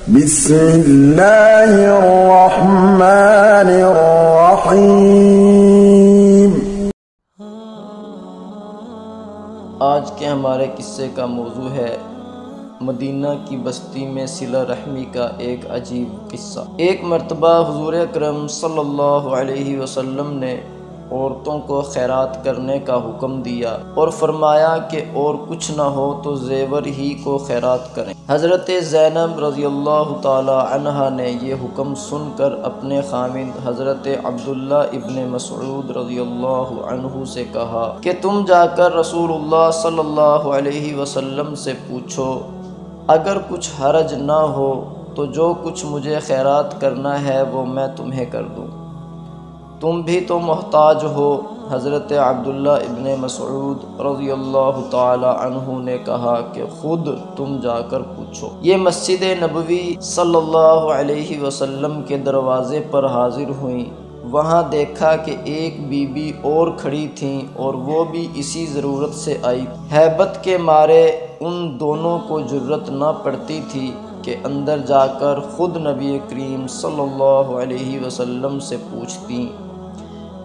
بسم اللہ الرحمن الرحیم۔ آج کے ہمارے قصے کا موضوع ہے مدینہ کی بستی میں صلہ رحمی کا ایک عجیب قصہ۔ ایک مرتبہ حضور اکرم صلی اللہ علیہ وسلم نے عورتوں کو خیرات کرنے کا حکم دیا اور فرمایا کہ اور کچھ نہ ہو تو زیور ہی کو خیرات کریں۔ حضرت زینب رضی اللہ تعالی عنہا نے یہ حکم سن کر اپنے خامند حضرت عبداللہ ابن مسعود رضی اللہ عنہ سے کہا کہ تم جا کر رسول اللہ صلی اللہ علیہ وسلم سے پوچھو، اگر کچھ حرج نہ ہو تو جو کچھ مجھے خیرات کرنا ہے وہ میں تمہیں کر دوں، تم بھی تو محتاج ہو۔ حضرت عبداللہ ابن مسعود رضی اللہ تعالی عنہ نے کہا کہ خود تم جا کر پوچھو۔ یہ مسجد نبوی صلی اللہ علیہ وسلم کے دروازے پر حاضر ہوئیں۔ وہاں دیکھا کہ ایک بی بی اور کھڑی تھیں اور وہ بھی اسی ضرورت سے آئی۔ ہیبت کے مارے ان دونوں کو جرأت نہ پڑتی تھی کہ اندر جا کر خود نبی کریم صلی اللہ علیہ وسلم سے پوچھتیں۔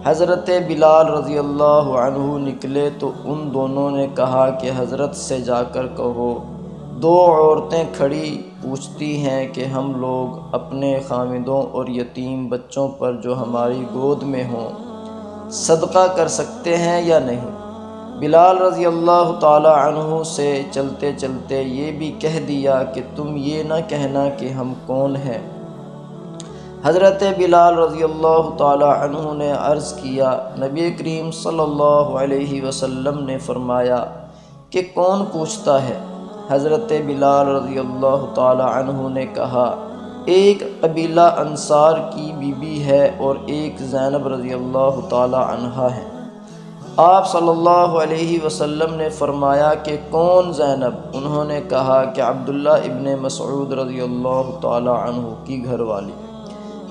حضرت بلال رضی اللہ عنہ نکلے تو ان دونوں نے کہا کہ حضرت سے جا کر کہو، دو عورتیں کھڑی پوچھتی ہیں کہ ہم لوگ اپنے خامدوں اور یتیم بچوں پر جو ہماری گود میں ہوں صدقہ کر سکتے ہیں یا نہیں۔ بلال رضی اللہ تعالی عنہ سے چلتے چلتے یہ بھی کہہ دیا کہ تم یہ نہ کہنا کہ ہم کون ہیں۔ حضرت بلال رضی اللہ تعالی عنہ نے عرض کیا، نبی کریم صلی اللہ علیہ وسلم نے فرمایا کہ کون پوچھتا ہے؟ حضرت بلال رضی اللہ تعالی عنہ نے کہا، ایک قبیلہ انصار کی بی بی ہے اور ایک زینب رضی اللہ تعالی عنہا ہے۔ آپ صلی اللہ علیہ وسلم نے فرمایا کہ کون زینب؟ انہوں نے کہا کہ عبداللہ ابن مسعود رضی اللہ تعالی عنہ کی گھر والی۔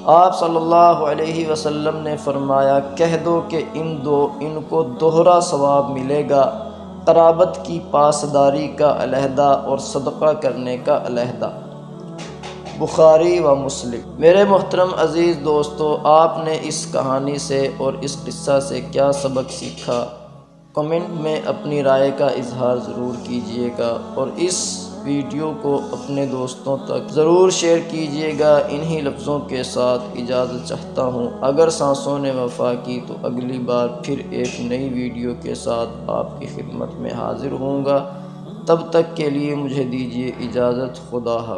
آپ صلی اللہ علیہ وسلم نے فرمایا، کہہ دو کہ ان کو دوہرا ثواب ملے گا، قرابت کی پاسداری کا علیحدہ اور صدقہ کرنے کا علیحدہ۔ بخاری و مسلم۔ میرے محترم عزیز دوستو، آپ نے اس کہانی سے اور اس قصہ سے کیا سبق سیکھا؟ کمنٹ میں اپنی رائے کا اظہار ضرور کیجیے گا اور اس ویڈیو کو اپنے دوستوں تک ضرور شیئر کیجیے گا۔ انہی لفظوں کے ساتھ اجازت چاہتا ہوں، اگر سانسوں نے وفا کی تو اگلی بار پھر ایک نئی ویڈیو کے ساتھ آپ کی خدمت میں حاضر ہوں گا۔ تب تک کے لیے مجھے دیجیے اجازت۔ خدا حافظ۔